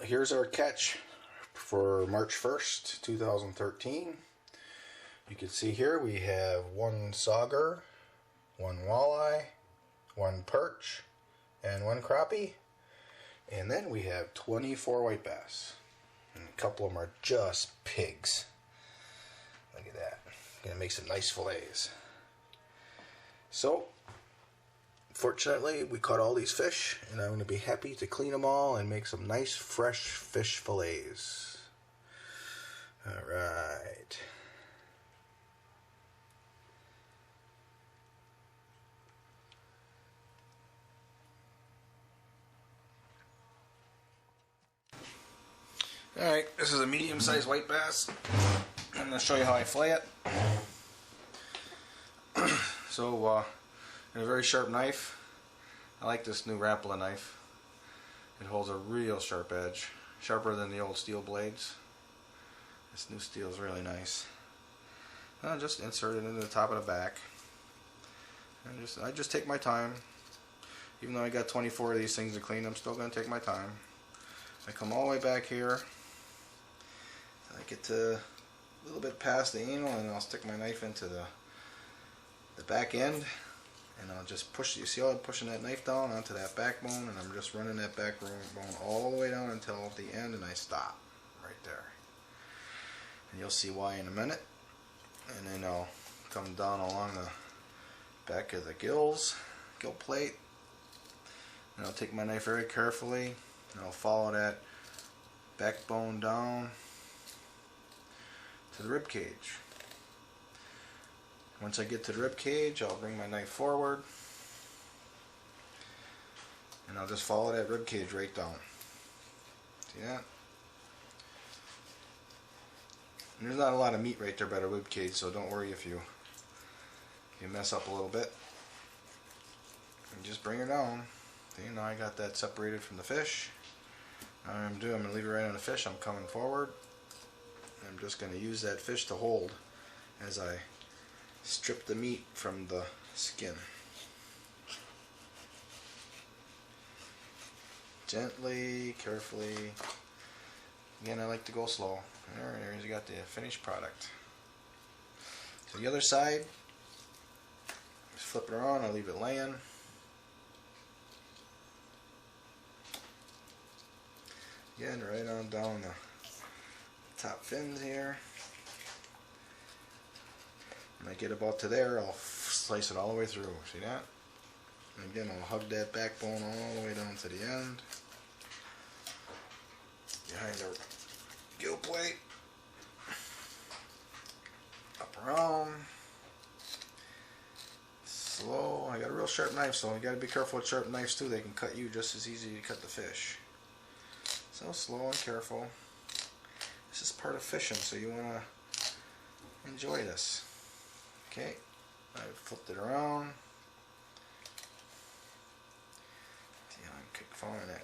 here's our catch for March 1st, 2013. You can see here we have one sauger, one walleye, one perch, and one crappie. And then we have 24 white bass. And a couple of them are just pigs. Look at that. Gonna make some nice fillets. So, fortunately, we caught all these fish, and I'm going to be happy to clean them all and make some nice fresh fish fillets. Alright. Alright, this is a medium-sized white bass. I'm going to show you how I fillet it. So, a very sharp knife. I like this new Rapala knife. It holds a real sharp edge, sharper than the old steel blades. This new steel is really nice. I'll just insert it into the top of the back. And I just take my time. Even though I got 24 of these things to clean, I'm still going to take my time. I come all the way back here. I get to a little bit past the anal, and I'll stick my knife into the back end, and I'll just push. You see how I'm pushing that knife down onto that backbone, and I'm just running that backbone all the way down until the end, and I stop right there. And you'll see why in a minute. And then I'll come down along the back of the gill plate, and I'll take my knife very carefully, and I'll follow that backbone down to the rib cage. Once I get to the rib cage, I'll bring my knife forward, and I'll just follow that rib cage right down. See that? And there's not a lot of meat right there by the rib cage, so don't worry if you mess up a little bit. And just bring her down. See, now I got that separated from the fish. Now what I'm going to leave it right on the fish. I'm coming forward. I'm just going to use that fish to hold as I strip the meat from the skin. Gently, carefully. Again, I like to go slow. There's you got the finished product. So the other side, just flip it around. I'll leave it laying. Again, right on down the top fins here. When I get about to there, I'll slice it all the way through. See that? And again, I'll hug that backbone all the way down to the end. Behind the gill plate. Up around. Slow. I got a real sharp knife, so you got to be careful with sharp knives too. They can cut you just as easy to cut the fish. So slow and careful. This is part of fishing, so you want to enjoy this. Okay, I flipped it around. See how I'm following that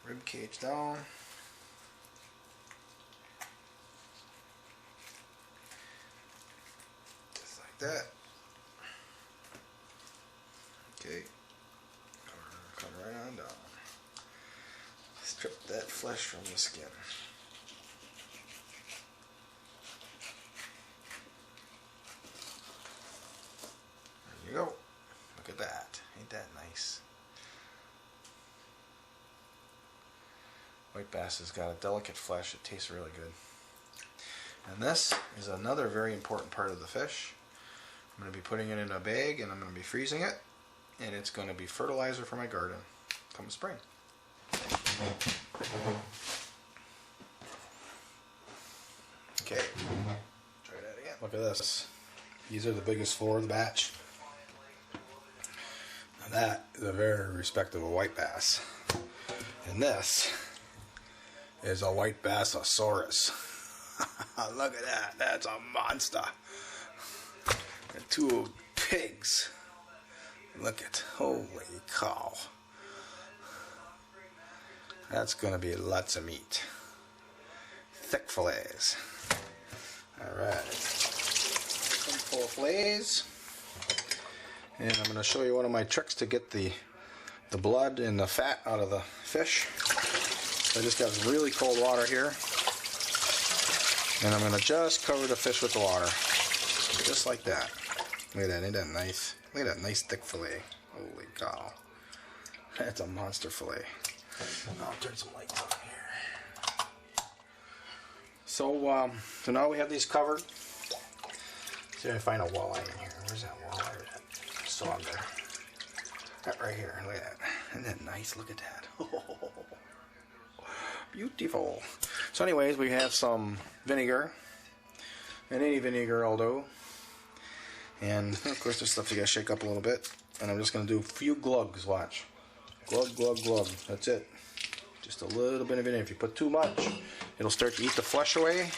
rib cage down. Just like that. Okay, come right on down. Strip that flesh from the skin. There you go. Look at that. Ain't that nice? White bass has got a delicate flesh. It tastes really good. And this is another very important part of the fish. I'm going to be putting it in a bag, and I'm going to be freezing it, and it's going to be fertilizer for my garden come spring. Okay, try that again. Look at this. These are the biggest four of the batch. Now that is a very respectable white bass. And this is a white bassosaurus. Look at that. That's a monster. And two pigs. Look at, holy cow. That's going to be lots of meat. Thick fillets. Alright. Some full fillets. And I'm going to show you one of my tricks to get the blood and the fat out of the fish. So I just got some really cold water here. And I'm going to just cover the fish with the water. Just like that. Look at that, isn't that nice? Look at that nice thick fillet. Holy cow. That's a monster fillet. I'll turn some lights on here. So now we have these covered. See if I find a walleye in here. Where's that walleye at? I saw him there. That right here. Look at that. Isn't that nice? Look at that. Beautiful. So anyways, we have some vinegar. And any vinegar will do. And of course this stuff you gotta shake up a little bit. And I'm just gonna do a few glugs, watch. Glug, glug, glug. That's it. Just a little bit of it in. If you put too much, it'll start to eat the flesh away.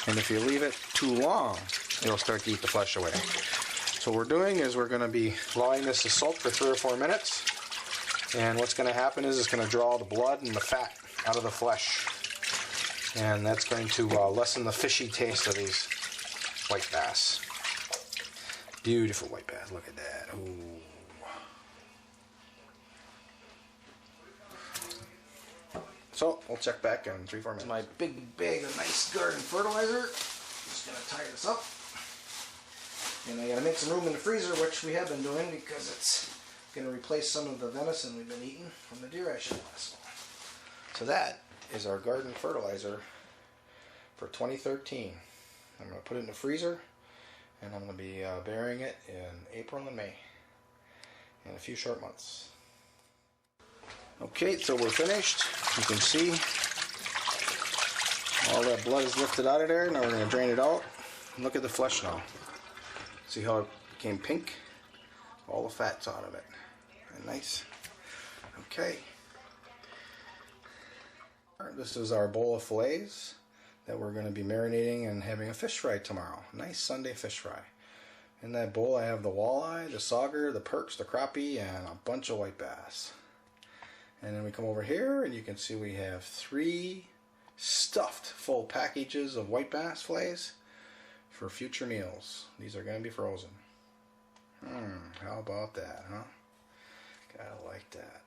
And if you leave it too long, it'll start to eat the flesh away. So what we're doing is we're gonna be allowing this to soak for 3 or 4 minutes. And what's gonna happen is it's gonna draw the blood and the fat out of the flesh. And that's going to lessen the fishy taste of these white bass. Beautiful white bass. Look at that. Ooh. So we'll check back in 3 or 4 minutes. My big bag of nice garden fertilizer. Just gonna tie this up. And I gotta make some room in the freezer, which we have been doing because it's gonna replace some of the venison we've been eating from the deer I shot last fall. So that is our garden fertilizer for 2013. I'm gonna put it in the freezer. And I'm going to be burying it in April and May, in a few short months. Okay, so we're finished. You can see all that blood is lifted out of there. Now we're going to drain it out. Look at the flesh now. See how it became pink? All the fat's out of it. And nice. Okay. This is our bowl of fillets that we're going to be marinating and having a fish fry tomorrow. Nice Sunday fish fry. In that bowl I have the walleye, the sauger, the perch, the crappie, and a bunch of white bass. And then we come over here and you can see we have 3 stuffed full packages of white bass fillets for future meals. These are going to be frozen. How about that, huh? Gotta like that.